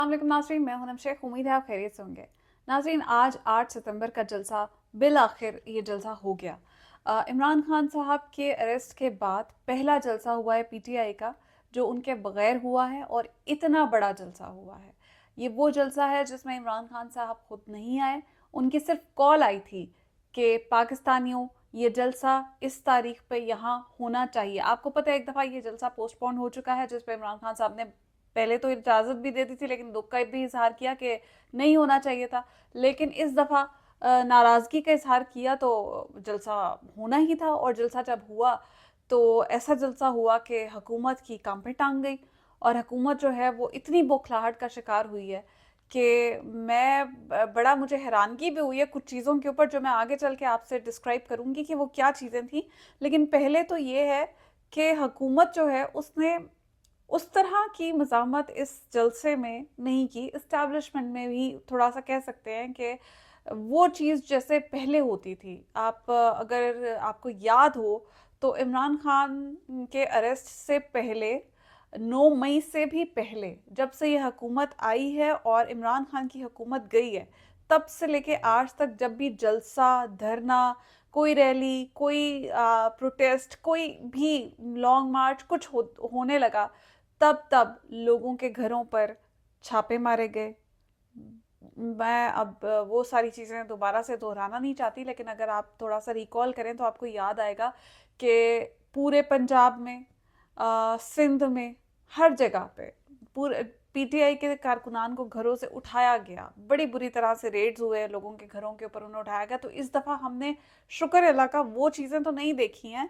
अस्सलाम नाज़रीन, मैं हूं शेख। उम्मीद है आप खैरियत से होंगे। नाज़रीन, आज 8 सितंबर का जलसा बिल आखिर ये जलसा हो गया। इमरान खान साहब के अरेस्ट के बाद पहला जलसा हुआ है पीटीआई का, जो उनके बगैर हुआ है और इतना बड़ा जलसा हुआ है। ये वो जलसा है जिसमें इमरान खान साहब खुद नहीं आए, उनकी सिर्फ कॉल आई थी कि पाकिस्तानियों, ये जलसा इस तारीख पे यहाँ होना चाहिए। आपको पता है एक दफ़ा ये जलसा पोस्टपोन हो चुका है, जिस पे इमरान खान साहब ने पहले तो इजाज़त भी दे दी थी, लेकिन दुख का भी इजहार किया कि नहीं होना चाहिए था। लेकिन इस दफ़ा नाराज़गी का इजहार किया तो जलसा होना ही था, और जलसा जब हुआ तो ऐसा जलसा हुआ कि हुकूमत की कांपे टांग गई, और हुकूमत जो है वो इतनी बौखलाहट का शिकार हुई है कि बड़ा मुझे हैरानगी भी हुई है कुछ चीज़ों के ऊपर, जो मैं आगे चल के आपसे डिस्क्राइब करूँगी कि वो क्या चीज़ें थी। लेकिन पहले तो ये है कि हुकूमत जो है उसने उस तरह की मज़ामत इस जलसे में नहीं की। इस्टेब्लिशमेंट में भी थोड़ा सा कह सकते हैं कि वो चीज़ जैसे पहले होती थी। आप अगर आपको याद हो तो इमरान खान के अरेस्ट से पहले, 9 मई से भी पहले, जब से ये हुकूमत आई है और इमरान खान की हुकूमत गई है, तब से लेके आज तक जब भी जलसा, धरना, कोई रैली, कोई प्रोटेस्ट, कोई भी लॉन्ग मार्च कुछ होने लगा, तब तब लोगों के घरों पर छापे मारे गए। मैं अब वो सारी चीज़ें दोबारा से दोहराना नहीं चाहती, लेकिन अगर आप थोड़ा सा रिकॉल करें तो आपको याद आएगा कि पूरे पंजाब में, सिंध में, हर जगह पे पूरे पीटीआई के कारकुनान को घरों से उठाया गया। बड़ी बुरी तरह से रेड्स हुए, लोगों के घरों के ऊपर उन्हें उठाया गया। तो इस दफ़ा हमने, शुक्र अल्लाह का, वो चीज़ें तो नहीं देखी हैं,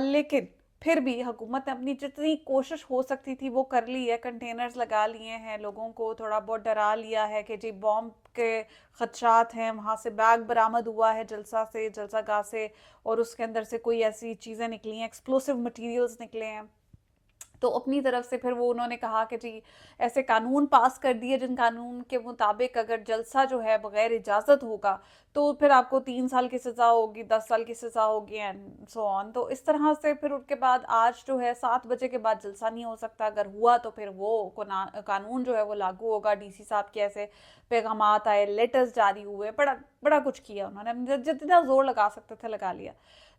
लेकिन फिर भी हुकूमत ने अपनी जितनी कोशिश हो सकती थी वो कर ली है। कंटेनर्स लगा लिए हैं, लोगों को थोड़ा बहुत डरा लिया है कि जी बॉम्ब के खदशात हैं। वहाँ से बैग बरामद हुआ है जलसा से, जलसा गाह से, और उसके अंदर से कोई ऐसी चीज़ें निकली हैं, एक्सप्लोसिव मटेरियल्स निकले हैं। तो अपनी तरफ से फिर वो उन्होंने कहा कि जी ऐसे कानून पास कर दिए जिन कानून के मुताबिक अगर जलसा जो है बगैर इजाज़त होगा तो फिर आपको 3 साल की सज़ा होगी, 10 साल की सज़ा होगी, एंड सो ऑन। तो इस तरह से फिर उसके बाद आज जो है 7 बजे के बाद जलसा नहीं हो सकता। अगर हुआ तो फिर वो कानून जो है वो लागू होगा। डीसी साहब के ऐसे पैगामात आए, लेटर्स जारी हुए, बड़ा बड़ा कुछ किया उन्होंने, जितना जोर लगा सकते थे लगा लिया।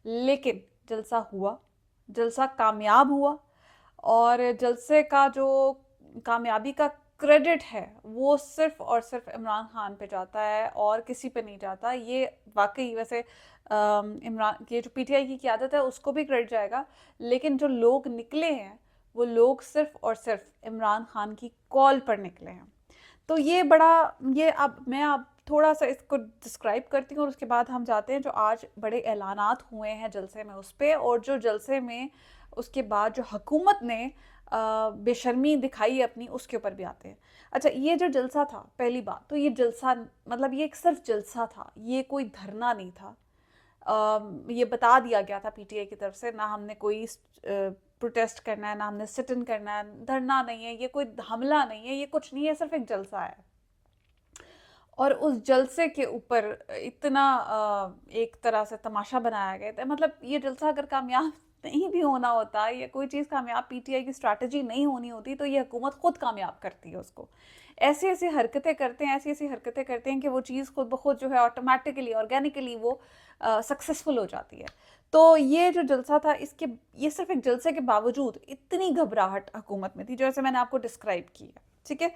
लेकिन जलसा हुआ, जलसा कामयाब हुआ, और जलसे का जो कामयाबी का क्रेडिट है वो सिर्फ और सिर्फ इमरान खान पे जाता है और किसी पे नहीं जाता। ये वाकई वैसे इमरान, ये जो पीटीआई की क़यादत है उसको भी क्रेडिट जाएगा, लेकिन जो लोग निकले हैं वो लोग सिर्फ और सिर्फ इमरान खान की कॉल पर निकले हैं। तो ये बड़ा, ये अब मैं अब थोड़ा सा इसको डिस्क्राइब करती हूँ और उसके बाद हम जाते हैं जो आज बड़े ऐलानात हुए हैं जलसे में उस पर, और जो जलसे में उसके बाद जो हुकूमत ने बेशर्मी दिखाई अपनी, उसके ऊपर भी आते हैं। अच्छा, ये जो जलसा था, पहली बात तो ये जलसा, मतलब ये एक सिर्फ जलसा था, ये कोई धरना नहीं था। ये बता दिया गया था पीटीआई की तरफ से, ना हमने कोई प्रोटेस्ट करना है, ना हमने सिट इन करना है, धरना नहीं है, ये कोई हमला नहीं है, ये कुछ नहीं है, सिर्फ एक जलसा है। और उस जलसे के ऊपर इतना एक तरह से तमाशा बनाया गया था। मतलब ये जलसा अगर कामयाब नहीं भी होना होता, या कोई चीज़ कामयाब पीटीआई की स्ट्रैटेजी नहीं होनी होती, तो ये हुकूमत खुद कामयाब करती है उसको। ऐसी ऐसी हरकतें करते हैं, ऐसी ऐसी हरकतें करते हैं कि वो चीज़ खुद ब खुद जो है ऑटोमेटिकली, ऑर्गेनिकली वो सक्सेसफुल हो जाती है। तो ये जो जलसा था, इसके, ये सिर्फ एक जलसे के बावजूद इतनी घबराहट हुकूमत में थी, जैसे मैंने आपको डिस्क्राइब की है। ठीक है,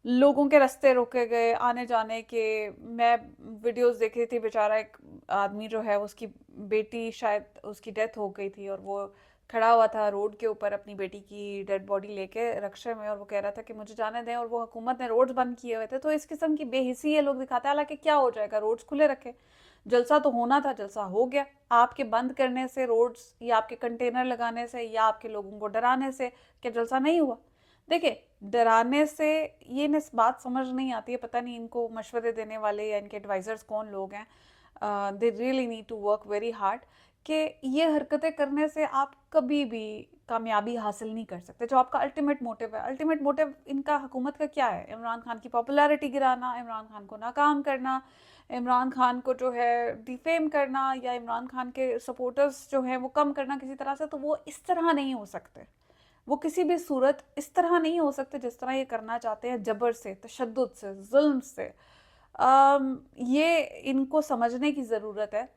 लोगों के रास्ते रोके गए आने जाने के। मैं वीडियोस देख रही थी, बेचारा एक आदमी जो है, उसकी बेटी, शायद उसकी डेथ हो गई थी, और वो खड़ा हुआ था रोड के ऊपर अपनी बेटी की डेड बॉडी लेके रक्शे में, और वो कह रहा था कि मुझे जाने दें, और वो हुकूमत ने रोड्स बंद किए हुए थे। तो इस किस्म की बेहिसी ये लोग दिखाते हैं। हालांकि क्या हो जाएगा, रोड्स खुले रखे, जलसा तो होना था, जलसा हो गया। आपके बंद करने से रोड्स, या आपके कंटेनर लगाने से, या आपके लोगों को डराने से क्या जलसा नहीं हुआ? देखिए, डराने से ये इस बात समझ नहीं आती है, पता नहीं इनको मशवरे देने वाले या इनके एडवाइज़र्स कौन लोग हैं। They really need to work very hard, कि ये हरकतें करने से आप कभी भी कामयाबी हासिल नहीं कर सकते। जो आपका अल्टीमेट मोटिव है, अल्टीमेट मोटिव इनका हुकूमत का क्या है? इमरान खान की पॉपुलैरिटी गिराना, इमरान खान को नाकाम करना, इमरान खान को जो है डिफेम करना, या इमरान खान के सपोर्टर्स जो हैं वो कम करना किसी तरह से। तो वो इस तरह नहीं हो सकते। वो किसी भी सूरत इस तरह नहीं हो सकते जिस तरह ये करना चाहते हैं, जबर से, तशद्दुद से, जुल्म से। ये इनको समझने की ज़रूरत है।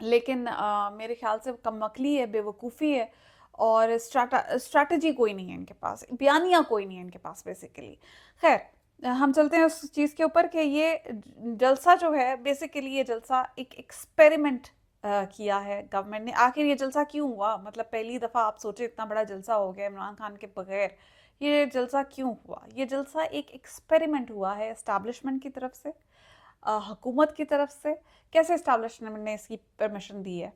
लेकिन मेरे ख्याल से कमअक्ली है, बेवकूफ़ी है, और स्ट्रैटेजी कोई नहीं है इनके पास, बयानिया कोई नहीं है इनके पास बेसिकली। खैर, हम चलते हैं उस चीज़ के ऊपर कि ये जलसा जो है, बेसिकली ये जलसा एक एक्सपेरिमेंट किया है गवर्नमेंट ने। आखिर ये जलसा क्यों हुआ? मतलब पहली दफ़ा आप सोचे इतना बड़ा जलसा हो गया इमरान खान के बगैर, ये जलसा क्यों हुआ? ये जलसा एक एक्सपेरिमेंट हुआ है एस्टैब्लिशमेंट की तरफ से, हुकूमत की तरफ से। कैसे एस्टैब्लिशमेंट ने इसकी परमिशन दी है?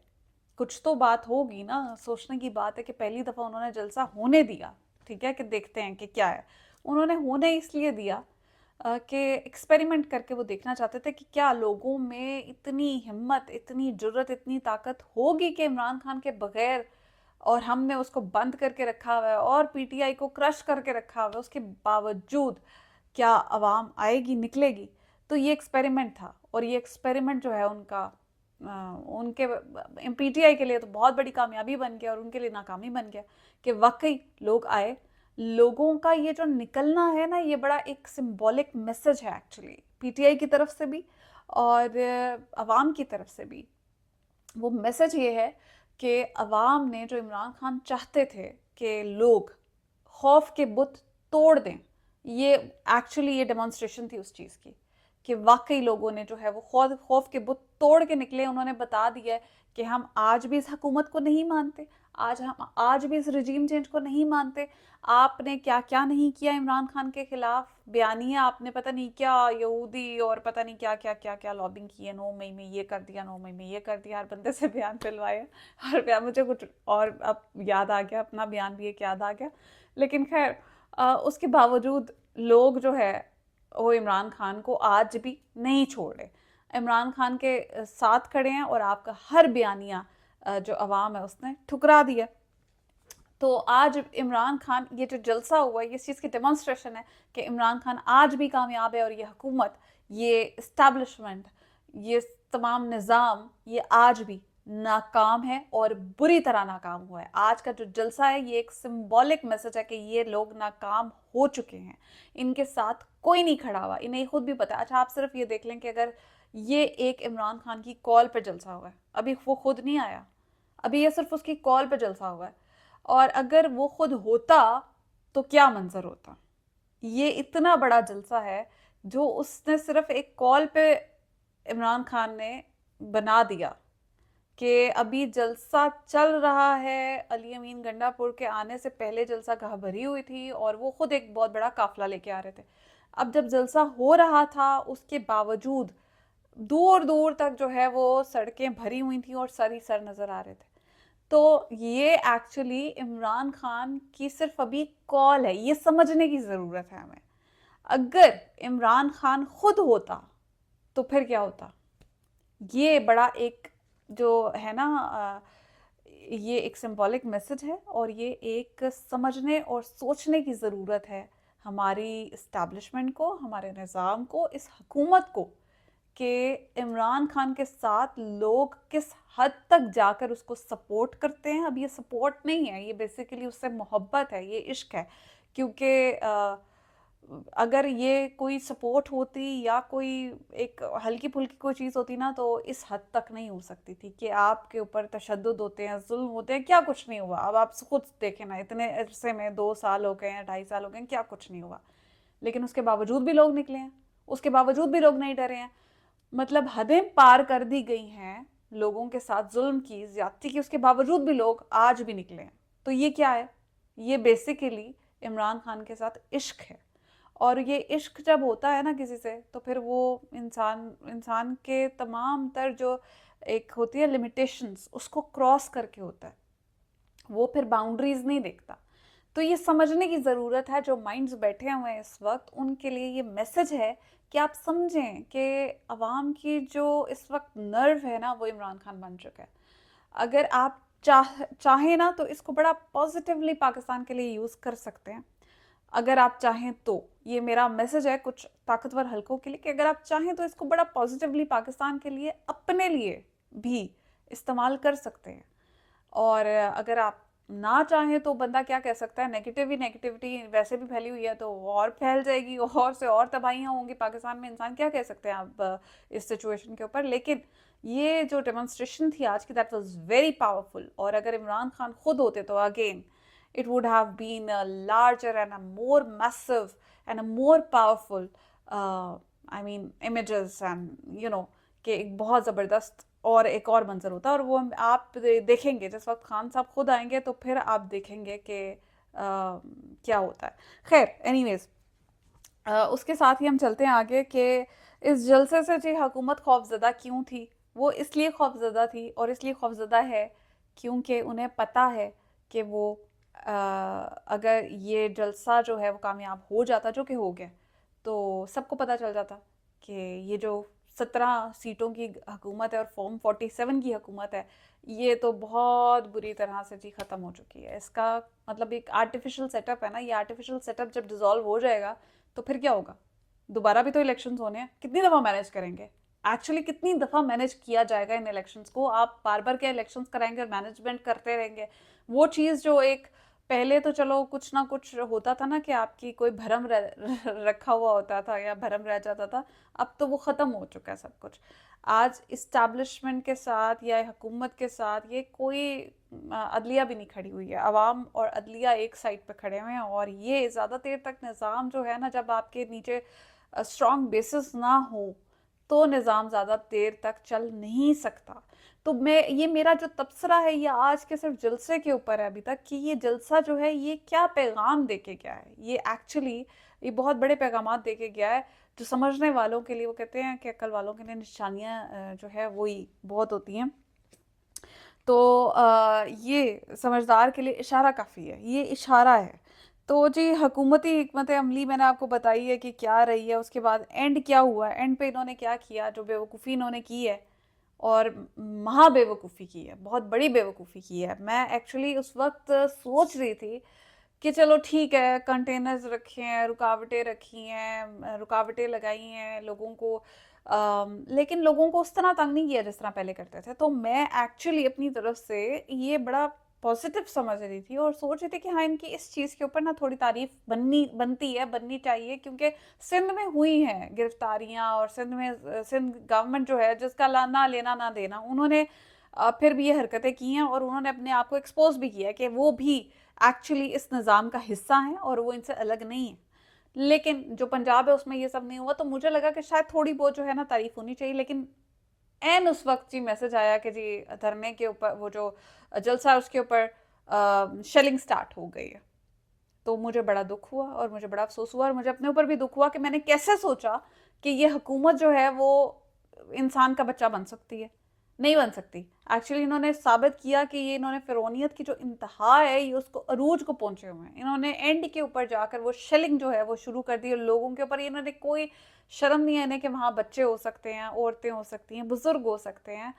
कुछ तो बात होगी ना। सोचने की बात है कि पहली दफ़ा उन्होंने जलसा होने दिया, ठीक है, कि देखते हैं कि क्या है। उन्होंने होने इसलिए दिया कि एक्सपेरिमेंट करके वो देखना चाहते थे कि क्या लोगों में इतनी हिम्मत, इतनी जुर्रत, इतनी ताकत होगी कि इमरान खान के बगैर, और हमने उसको बंद करके रखा हुआ है और पीटीआई को क्रश करके रखा हुआ है, उसके बावजूद क्या आवाम आएगी, निकलेगी? तो ये एक्सपेरिमेंट था, और ये एक्सपेरिमेंट जो है उनका उनके पीटीआई के लिए तो बहुत बड़ी कामयाबी बन गया, और उनके लिए नाकामी बन गया कि वाकई लोग आए। लोगों का ये जो निकलना है ना, ये बड़ा एक सिंबॉलिक मैसेज है एक्चुअली, पीटीआई की तरफ से भी और अवाम की तरफ से भी। वो मैसेज ये है कि अवाम ने, जो इमरान खान चाहते थे कि लोग खौफ के बुत तोड़ दें, ये एक्चुअली ये डेमोन्स्ट्रेशन थी उस चीज़ की कि वाकई लोगों ने जो है वो खौफ के बुत तोड़ के निकले। उन्होंने बता दिया है कि हम आज भी इस हुकूमत को नहीं मानते, हम आज भी इस रजीम चेंज को नहीं मानते। आपने क्या क्या नहीं किया इमरान खान के खिलाफ, बयानिया आपने पता नहीं क्या यहूदी और पता नहीं क्या क्या क्या क्या लॉबिंग की है, 9 मई में ये कर दिया, 9 मई में ये कर दिया, हर बंदे से बयान फिलवाए, हर बयान। मुझे कुछ और अब याद आ गया, अपना बयान भी एक याद आ गया। लेकिन खैर, उसके बावजूद लोग जो है वो इमरान खान को आज भी नहीं छोड़ रहे, इमरान खान के साथ खड़े हैं, और आपका हर बयानिया जो अवाम है उसने ठुकरा दिया। तो आज इमरान खान, ये जो जलसा हुआ है, ये इस चीज़ की डेमोन्स्ट्रेशन है कि इमरान खान आज भी कामयाब है, और ये हुकूमत, ये इस्टेब्लिशमेंट, ये तमाम निज़ाम, ये आज भी नाकाम है, और बुरी तरह नाकाम हुआ है। आज का जो जलसा है ये एक सिंबॉलिक मैसेज है कि ये लोग नाकाम हो चुके हैं, इनके साथ कोई नहीं खड़ा हुआ, इन्हें खुद भी पता है। अच्छा, आप सिर्फ ये देख लें कि अगर ये एक इमरान खान की कॉल पर जलसा हुआ है, अभी वो खुद नहीं आया, अभी ये सिर्फ उसकी कॉल पे जलसा हुआ है, और अगर वो खुद होता तो क्या मंजर होता? ये इतना बड़ा जलसा है जो उसने सिर्फ एक कॉल पे इमरान खान ने बना दिया कि अभी जलसा चल रहा है। अली अमीन गंडापुर के आने से पहले जलसा गाह भरी हुई थी, और वो खुद एक बहुत बड़ा काफिला लेके आ रहे थे। अब जब जलसा हो रहा था, उसके बावजूद दूर दूर तक जो है वो सड़कें भरी हुई थी और सर ही सर नजर आ रहे थे। तो ये एक्चुअली इमरान खान की सिर्फ अभी कॉल है, ये समझने की ज़रूरत है हमें। अगर इमरान खान खुद होता तो फिर क्या होता? ये बड़ा एक जो है ना, ये एक सिंबॉलिक मैसेज है, और ये एक समझने और सोचने की ज़रूरत है हमारी इस्टेब्लिशमेंट को, हमारे निज़ाम को, इस हुकूमत को, कि इमरान खान के साथ लोग किस हद तक जाकर उसको सपोर्ट करते हैं। अब ये सपोर्ट नहीं है, ये बेसिकली उससे मोहब्बत है, ये इश्क है। क्योंकि अगर ये कोई सपोर्ट होती या कोई एक हल्की फुल्की कोई चीज़ होती ना, तो इस हद तक नहीं हो सकती थी कि आपके ऊपर तशद्दुद होते हैं, जुल्म होते हैं। क्या कुछ नहीं हुआ, अब आप खुद देखें ना, इतने अरसे में 2 साल हो गए हैं, 2.5 साल हो गए हैं, क्या कुछ नहीं हुआ। लेकिन उसके बावजूद भी लोग निकले हैं, उसके बावजूद भी लोग नहीं डरे हैं। मतलब हदें पार कर दी गई हैं लोगों के साथ, जुल्म की, ज्यादती की, उसके बावजूद भी लोग आज भी निकले हैं। तो ये क्या है? ये बेसिकली इमरान खान के साथ इश्क है। और ये इश्क जब होता है ना किसी से, तो फिर वो इंसान इंसान के तमाम तर जो एक होती है लिमिटेशंस, उसको क्रॉस करके होता है, वो फिर बाउंड्रीज नहीं देखता। तो ये समझने की ज़रूरत है, जो माइंड्स बैठे हुए हैं इस वक्त, उनके लिए ये मैसेज है कि आप समझें कि अवाम की जो इस वक्त नर्व है ना, वो इमरान खान बन चुका है। अगर आप चाहें ना, तो इसको बड़ा पॉजिटिवली पाकिस्तान के लिए यूज़ कर सकते हैं। अगर आप चाहें तो, ये मेरा मैसेज है कुछ ताकतवर हलकों के लिए, कि अगर आप चाहें तो इसको बड़ा पॉजिटिवली पाकिस्तान के लिए, अपने लिए भी इस्तेमाल कर सकते हैं। और अगर आप ना चाहे तो बंदा क्या कह सकता है, नेगेटिव ही नेगेटिविटी वैसे भी फैली हुई है तो और फैल जाएगी और से और तबाहियां होंगी पाकिस्तान में। इंसान क्या कह सकते हैं आप इस सिचुएशन के ऊपर। लेकिन ये जो डेमोन्स्ट्रेशन थी आज की, दैट वाज वेरी पावरफुल। और अगर इमरान खान खुद होते तो again it would have been a larger and a more massive and a more powerful I mean images and you know कि एक बहुत ज़बरदस्त और एक और मंजर होता है। और वो आप देखेंगे जिस वक्त खान साहब खुद आएंगे तो फिर आप देखेंगे कि क्या होता है। खैर एनीवेज, उसके साथ ही हम चलते हैं आगे कि इस जलसे से जी हुकूमत खौफजदा क्यों थी। वो इसलिए खौफजदा थी और इसलिए खौफजदा है क्योंकि उन्हें पता है कि वो अगर ये जलसा जो है वो कामयाब हो जाता, जो कि हो गया, तो सबको पता चल जाता कि ये जो 17 सीटों की हुकूमत है और फॉर्म 47 की हुकूमत है, ये तो बहुत बुरी तरह से जी ख़त्म हो चुकी है। इसका मतलब एक आर्टिफिशियल सेटअप है ना, ये आर्टिफिशियल सेटअप जब डिज़ोल्व हो जाएगा तो फिर क्या होगा। दोबारा भी तो इलेक्शंस होने हैं, कितनी दफ़ा मैनेज करेंगे। एक्चुअली कितनी दफ़ा मैनेज किया जाएगा इन इलेक्शंस को। आप बार बार क्या इलेक्शंस कराएंगे और मैनेजमेंट करते रहेंगे। वो चीज़ जो एक पहले तो चलो कुछ ना कुछ होता था ना कि आपकी कोई भरम रखा हुआ होता था या भरम रह जाता था, अब तो वो ख़त्म हो चुका है सब कुछ। आज इस्टेब्लिशमेंट के साथ या हुकूमत के साथ ये कोई अदलिया भी नहीं खड़ी हुई है। अवाम और अदलिया एक साइड पे खड़े हुए हैं और ये ज़्यादा देर तक निज़ाम जो है ना, जब आपके नीचे स्ट्रॉन्ग बेसिस ना हो तो निज़ाम ज़्यादा देर तक चल नहीं सकता। तो मैं ये मेरा जो तबसरा है ये आज के सिर्फ जलसे के ऊपर है अभी तक, कि ये जलसा जो है ये क्या पैगाम दे के गया है। ये एक्चुअली ये बहुत बड़े पैगाम दे के गया है जो समझने वालों के लिए, वो कहते हैं कि अक्ल वालों के लिए निशानियाँ जो है वही बहुत होती हैं। तो ये समझदार के लिए इशारा काफ़ी है, ये इशारा है। तो जी हुकूमती हिकमत अमली मैंने आपको बताई है कि क्या रही है। उसके बाद एंड क्या हुआ, एंड पे इन्होंने क्या किया, जो बेवकूफ़ी इन्होंने की है और महा बेवकूफ़ी की है, बहुत बड़ी बेवकूफ़ी की है। मैं एक्चुअली उस वक्त सोच रही थी कि चलो ठीक है, कंटेनर्स रखे हैं, रुकावटें रखी हैं, रुकावटें लगाई हैं लोगों को, लेकिन लोगों को उस तरह तंग नहीं किया जिस तरह पहले करते थे। तो मैं एक्चुअली अपनी तरफ से ये बड़ा पॉजिटिव समझ रही थी और सोच रही थी कि हाँ, इनकी इस चीज़ के ऊपर ना थोड़ी तारीफ बननी चाहिए, क्योंकि सिंध में हुई हैं गिरफ्तारियां और सिंध में सिंध गवर्नमेंट जो है जिसका ना लेना ना देना, उन्होंने फिर भी ये हरकतें की हैं और उन्होंने अपने आप को एक्सपोज भी किया है कि वो भी एक्चुअली इस निज़ाम का हिस्सा हैं और वो इनसे अलग नहीं है। लेकिन जो पंजाब है उसमें ये सब नहीं हुआ, तो मुझे लगा कि शायद थोड़ी बहुत जो है ना तारीफ होनी चाहिए। लेकिन एन उस वक्त जी मैसेज आया कि जी धरने के ऊपर वो जो जलसा है उसके ऊपर शेलिंग स्टार्ट हो गई है। तो मुझे बड़ा दुख हुआ और मुझे बड़ा अफसोस हुआ और मुझे अपने ऊपर भी दुख हुआ कि मैंने कैसे सोचा कि ये हुकूमत जो है वो इंसान का बच्चा बन सकती है। नहीं बन सकती। एक्चुअली इन्होंने साबित किया कि ये इन्होंने फिरौनियत की जो इंतहा है ये उसको अरूज को पहुंचे हुए हैं। इन्होंने एंड के ऊपर जाकर वो शेलिंग जो है वो शुरू कर दी लोगों के ऊपर। इन्होंने कोई शर्म नहीं है इन्हें कि वहाँ बच्चे हो सकते हैं, औरतें हो सकती हैं, बुजुर्ग हो सकते हैं।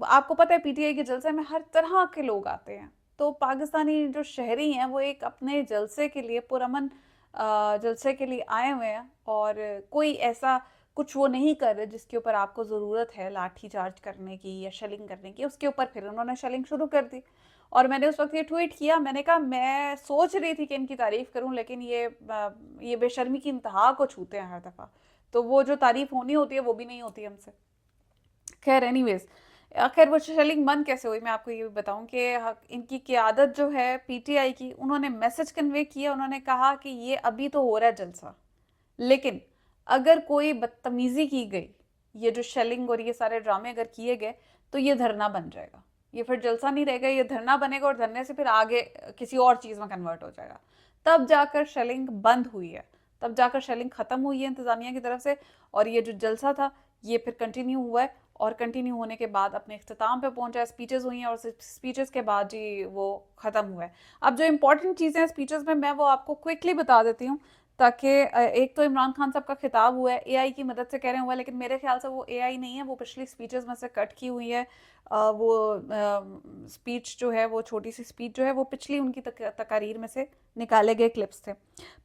आपको पता है पीटीआई के जलसे में हर तरह के लोग आते हैं। तो पाकिस्तानी जो शहरी हैं वो एक अपने जलसे के लिए पुरअमन जलसे के लिए आए हुए हैं और कोई ऐसा कुछ वो नहीं कर रहे जिसके ऊपर आपको ज़रूरत है लाठी चार्ज करने की या शेलिंग करने की। उसके ऊपर फिर उन्होंने शेलिंग शुरू कर दी और मैंने उस वक्त ये ट्वीट किया। मैंने कहा मैं सोच रही थी कि इनकी तारीफ़ करूं, लेकिन ये बेशर्मी की इंतहा को छूते हैं हर दफ़ा। तो वो जो तारीफ़ होनी होती है वो भी नहीं होती हमसे। खैर एनीवेज, खैर वो शेलिंग बंद कैसे हुई मैं आपको ये भी बताऊं कि इनकी क़यादत जो है पीटीआई की, उन्होंने मैसेज कन्वे किया। उन्होंने कहा कि ये अभी तो हो रहा है जलसा, लेकिन अगर कोई बदतमीजी की गई, ये जो शेलिंग और ये सारे ड्रामे अगर किए गए तो ये धरना बन जाएगा। ये फिर जलसा नहीं रहेगा, ये धरना बनेगा और धरने से फिर आगे किसी और चीज़ में कन्वर्ट हो जाएगा। तब जाकर शेलिंग बंद हुई है, तब जाकर शेलिंग ख़त्म हुई है इंतज़ामिया की तरफ से। और ये जो जलसा था ये फिर कंटिन्यू हुआ है और कंटिन्यू होने के बाद अपने इख्तिताम पे पहुंचा है। स्पीचेस हुई हैं और स्पीचेस के बाद जी वो ख़त्म हुआ है। अब जो इंपॉर्टेंट चीज़ें हैं स्पीचेस में मैं वो आपको क्विकली बता देती हूँ ताकि एक तो इमरान खान साहब का खिताब हुआ है एआई की मदद से कह रहे हुआ है, लेकिन मेरे ख्याल से वो एआई नहीं है, वो पिछली स्पीचेस में से कट की हुई है। वो स्पीच जो है, वो छोटी सी स्पीच जो है, वो पिछली उनकी तकारीर में से निकाले गए क्लिप्स थे।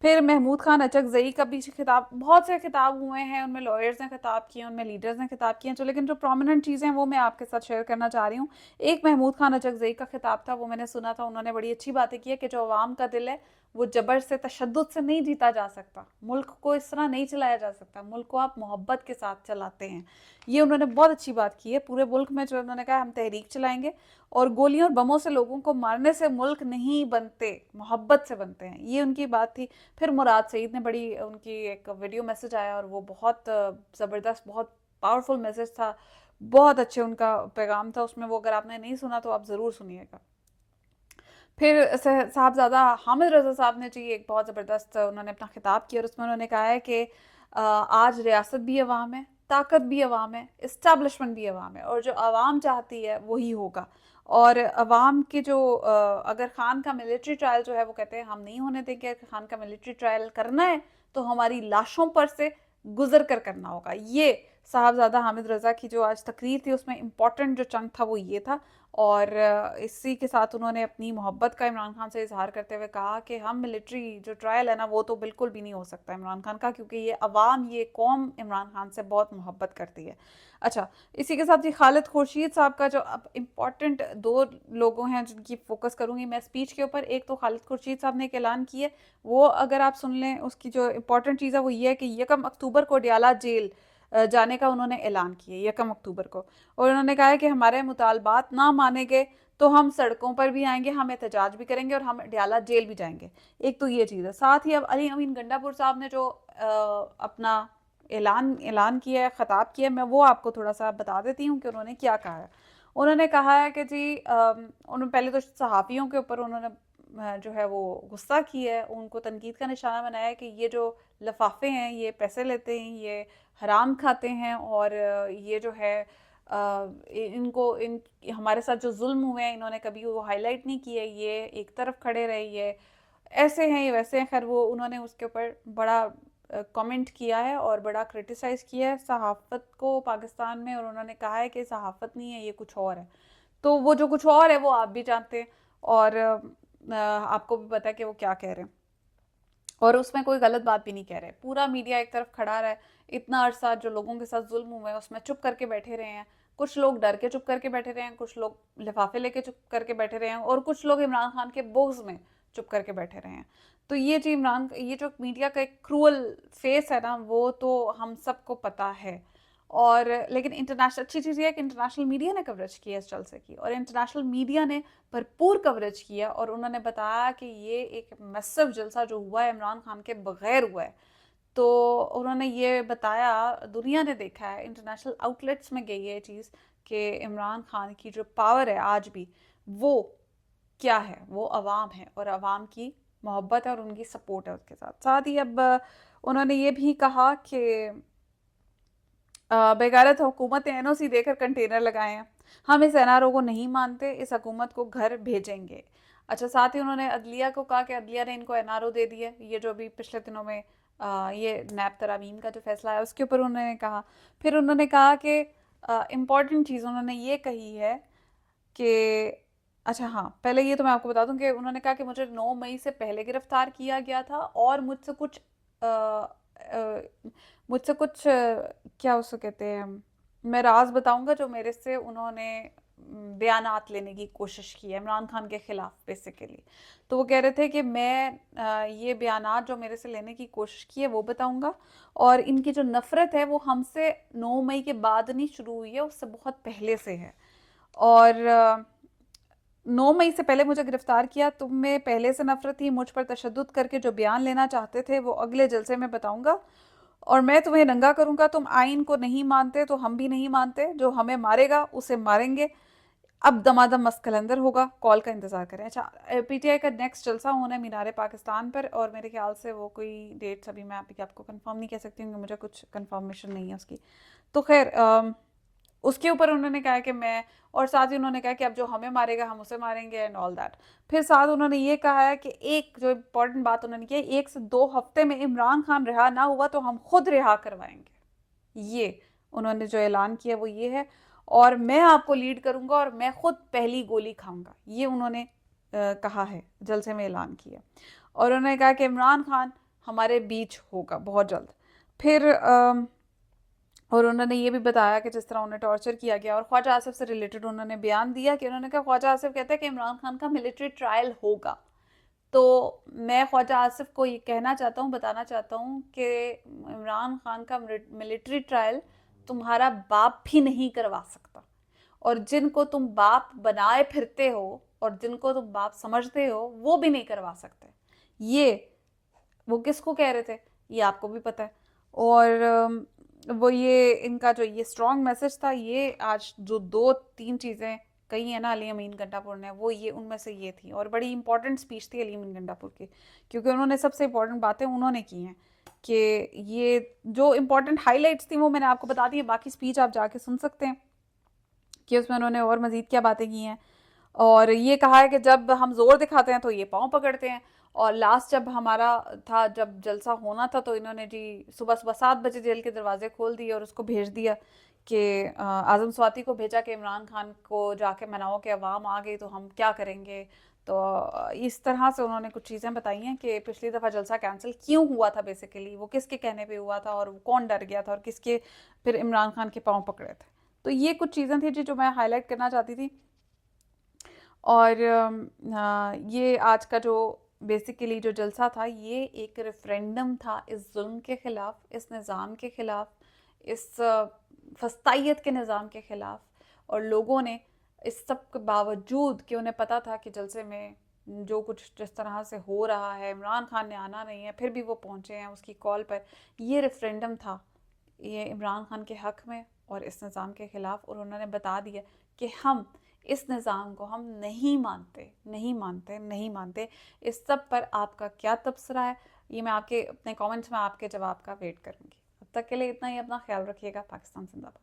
फिर महमूद खान अचकजई का भी खिताब, बहुत से खिताब हुए हैं, उनमें लॉयर्स ने खिताब किए, उनमें लीडर्स ने खिताब किए, लेकिन जो प्रोमिनेंट चीज़ें हैं वो मैं आपके साथ शेयर करना चाह रही हूँ। एक महमूद खान अचकजई का खिताब था, वो मैंने सुना था, उन्होंने बड़ी अच्छी बातें की है कि जो अवाम का दिल है वो जबर से, तशद्दुद से नहीं जीता जा सकता, मुल्क को इस तरह नहीं चलाया जा सकता, मुल्क को आप मोहब्बत के साथ चलाते हैं। ये उन्होंने बहुत अच्छी बात की है। पूरे मुल्क में जो उन्होंने कहा हम तहरीक चलाएंगे, और गोलियों और बमों से लोगों को मारने से मुल्क नहीं बनते, मोहब्बत से बनते हैं, ये उनकी बात थी। फिर मुराद सईद ने बड़ी, उनकी एक वीडियो मैसेज आया और वो बहुत ज़बरदस्त, बहुत पावरफुल मैसेज था, बहुत अच्छे उनका पैगाम था उसमें, वो अगर आपने नहीं सुना तो आप ज़रूर सुनिएगा। फिर साहबजादा हामिद रज़ा साहब ने जी एक बहुत ज़बरदस्त उन्होंने अपना खिताब किया और उसमें उन्होंने कहा है कि आज रियासत भी अवाम है, ताकत भी अवाम है, इस्टेब्लिशमेंट भी अवाम है, और जो अवाम चाहती है वही होगा। और अवाम के जो अगर खान का मिलिट्री ट्रायल जो है, वो कहते हैं हम नहीं होने देंगे, अगर खान का मिलिट्री ट्रायल करना है तो हमारी लाशों पर से गुजर कर करना होगा। ये साहबजादा हामिद रज़ा की जो आज तकरीर थी उसमें इम्पॉर्टेंट जो चंक था वो ये था। और इसी के साथ उन्होंने अपनी मोहब्बत का इमरान खान से इजहार करते हुए कहा कि हम मिलिट्री जो ट्रायल है ना, वो तो बिल्कुल भी नहीं हो सकता इमरान खान का, क्योंकि ये अवाम, ये कौम इमरान खान से बहुत मोहब्बत करती है। अच्छा, इसी के साथ ही खालिद खुर्शीद साहब का जो अब इम्पॉर्टेंट दो लोगों हैं जिनकी फोकस करूंगी मैं स्पीच के ऊपर। एक तो खालिद खुर्शीद साहब ने एक ऐलान किया, वो अगर आप सुन लें, उसकी जो इम्पोर्टेंट चीज़ है वो ये है कि 1 अक्टूबर को डियाला जेल जाने का उन्होंने ऐलान किया, 1 अक्टूबर को। और उन्होंने कहा है कि हमारे मुतालबात ना माने गए तो हम सड़कों पर भी आएंगे, हम एहतजाज भी करेंगे और हम डियाला जेल भी जाएंगे। एक तो ये चीज़ है। साथ ही अब अली अमीन गंडापुर साहब ने जो अपना ऐलान ऐलान किया है, ख़ताब किया है, मैं वो आपको थोड़ा सा बता देती हूँ कि उन्होंने क्या कहा है। उन्होंने कहा है कि जी उन्होंने पहले तो सहाफ़ियों के ऊपर उन्होंने जो है वो गुस्सा की है, उनको तनकीद का निशाना बनाया है कि ये जो लिफाफे हैं ये पैसे लेते हैं, ये हराम खाते हैं, और ये जो है इनको इन हमारे साथ जो जुल्म हुए हैं इन्होंने कभी वो हाईलाइट नहीं किए, ये एक तरफ खड़े रहे, ये ऐसे हैं, ये वैसे हैं। खैर वो उन्होंने उसके ऊपर बड़ा कमेंट किया है और बड़ा क्रिटिसाइज़ किया है सहाफ़त को पाकिस्तान में, और उन्होंने कहा है कि सहाफ़त नहीं है, ये कुछ और है। तो वो जो कुछ और है वो आप भी जानते हैं, और आपको भी पता है कि वो क्या कह रहे हैं, और उसमें कोई गलत बात भी नहीं कह रहे। पूरा मीडिया एक तरफ खड़ा रहा है, इतना अरसा जो लोगों के साथ जुल्म हुए हैं उसमें चुप करके बैठे रहे हैं। कुछ लोग डर के चुप करके बैठे रहे हैं, कुछ लोग लिफाफे लेके चुप करके बैठे रहे हैं, और कुछ लोग इमरान खान के बोझ में चुप करके बैठे रहे हैं। तो ये जी ये जो मीडिया का एक क्रूअल फेस है ना, वो तो हम सबको पता है। और लेकिन इंटरनेशनल अच्छी चीज़ ये है कि इंटरनेशनल मीडिया ने कवरेज किया इस जलसे की, और इंटरनेशनल मीडिया ने भरपूर कवरेज किया, और उन्होंने बताया कि ये एक मैसिव जलसा जो हुआ है इमरान खान के बगैर हुआ है। तो उन्होंने ये बताया, दुनिया ने देखा है, इंटरनेशनल आउटलेट्स में गई है ये चीज़ कि इमरान खान की जो पावर है आज भी, वो क्या है, वो अवाम है, और अवाम की मोहब्बत है और उनकी सपोर्ट है उसके साथ। साथ ही अब उन्होंने ये भी कहा कि बेगारत हुकूमत ने एनओसी देकर कंटेनर लगाए हैं, हम इस एनआरओ को नहीं मानते, इस हुकूमत को घर भेजेंगे। अच्छा, साथ ही उन्होंने अदलिया को कहा कि अदलिया ने इनको एनआरओ दे दिया, ये जो अभी पिछले दिनों में ये नैब तरामीम का जो फैसला है उसके ऊपर उन्होंने कहा। फिर उन्होंने कहा कि इम्पॉर्टेंट चीज़ उन्होंने ये कही है कि, अच्छा हाँ, पहले ये तो मैं आपको बता दूं कि उन्होंने कहा कि मुझे 9 मई से पहले गिरफ्तार किया गया था, और मुझसे कुछ क्या उसको कहते हैं, मैं राज बताऊंगा जो मेरे से उन्होंने बयानात लेने की कोशिश की है इमरान खान के खिलाफ बेसिकली। तो वो कह रहे थे कि मैं ये बयानात जो मेरे से लेने की कोशिश की है वो बताऊंगा, और इनकी जो नफरत है वो हमसे 9 मई के बाद नहीं शुरू हुई है, उससे बहुत पहले से है। और 9 मई से पहले मुझे गिरफ्तार किया, तुम में पहले से नफरत थी, मुझ पर तशद्दुद करके जो बयान लेना चाहते थे वो अगले जलसे में बताऊंगा, और मैं तुम्हें नंगा करूंगा। तुम आइन को नहीं मानते तो हम भी नहीं मानते, जो हमें मारेगा उसे मारेंगे। अब दमादम मस्त कलंदर होगा, कॉल का इंतजार करें। अच्छा, पीटीआई का नेक्स्ट जलसा होना है मीनार पाकिस्तान पर, और मेरे ख्याल से वो कोई डेट्स अभी मैं आपको कंफर्म नहीं कह सकती हूँ, मुझे कुछ कंफर्मेशन नहीं है उसकी। तो खैर उसके ऊपर उन्होंने कहा कि मैं, और साथ ही उन्होंने कहा कि अब जो हमें मारेगा हम उसे मारेंगे एंड ऑल दैट। फिर साथ उन्होंने ये कहा है कि एक जो इम्पोर्टेंट बात उन्होंने की, 1 से 2 हफ्ते में इमरान खान रिहा ना हुआ तो हम खुद रिहा करवाएंगे। ये उन्होंने जो ऐलान किया वो ये है, और मैं आपको लीड करूंगा और मैं खुद पहली गोली खाऊंगा, ये उन्होंने कहा है, जलसे में ऐलान किया। और उन्होंने कहा कि इमरान खान हमारे बीच होगा बहुत जल्द। फिर और उन्होंने ये भी बताया कि जिस तरह उन्हें टॉर्चर किया गया, और ख्वाजा आसिफ से रिलेटेड उन्होंने बयान दिया कि उन्होंने कहा, ख्वाजा आसिफ कहते हैं कि इमरान खान का मिलिट्री ट्रायल होगा। तो मैं ख्वाजा आसिफ को ये कहना चाहता हूँ, बताना चाहता हूँ कि इमरान खान का मिलिट्री ट्रायल तुम्हारा बाप भी नहीं करवा सकता, और जिनको तुम बाप बनाए फिरते हो और जिनको तुम बाप समझते हो वो भी नहीं करवा सकते। ये वो किसको कह रहे थे ये आपको भी पता है। और वो ये इनका जो ये स्ट्रॉन्ग मैसेज था, ये आज जो 2-3 चीज़ें कही है ना अली अमीन गंडापुर ने, वो ये उनमें से ये थी, और बड़ी इंपॉर्टेंट स्पीच थी अली अमीन गंडापुर की, क्योंकि उन्होंने सबसे इंपॉर्टेंट बातें उन्होंने की हैं। कि ये जो इंपॉर्टेंट हाईलाइट्स थी वो मैंने आपको बता दी है, बाकी स्पीच आप जाके सुन सकते हैं कि उसमें उन्होंने और मज़ीद क्या बातें की हैं। और ये कहा है कि जब हम जोर दिखाते हैं तो ये पाँव पकड़ते हैं। और लास्ट जब हमारा था, जब जलसा होना था, तो इन्होंने जी सुबह सुबह 7 बजे जेल के दरवाजे खोल दिए और उसको भेज दिया कि आज़म स्वाति को भेजा कि इमरान खान को जाके मनाओ कि अवाम आ गई तो हम क्या करेंगे। तो इस तरह से उन्होंने कुछ चीज़ें बताई हैं कि पिछली दफ़ा जलसा कैंसिल क्यों हुआ था, बेसिकली वो किसके कहने पे हुआ था और कौन डर गया था और किसके फिर इमरान खान के पाँव पकड़े थे। तो ये कुछ चीज़ें थी जी जो मैं हाईलाइट करना चाहती थी। और ये आज का जो बेसिकली जो जलसा था, ये एक रेफरेंडम था इस जुल्म के ख़िलाफ़, इस निज़ाम के ख़िलाफ़, इस फस्तायत के निज़ाम के ख़िलाफ़। और लोगों ने इस सब के बावजूद कि उन्हें पता था कि जलसे में जो कुछ जिस तरह से हो रहा है, इमरान खान ने आना नहीं है, फिर भी वो पहुँचे हैं उसकी कॉल पर। ये रेफरेंडम था, ये इमरान खान के हक़ में और इस निज़ाम के ख़िलाफ़। और उन्होंने बता दिया कि हम इस निज़ाम को हम नहीं मानते, नहीं मानते, नहीं मानते। इस सब पर आपका क्या तबसरा है, ये मैं आपके अपने कमेंट्स में आपके जवाब का वेट करूँगी। अब तक के लिए इतना ही, अपना ख्याल रखिएगा। पाकिस्तान जिंदाबाद।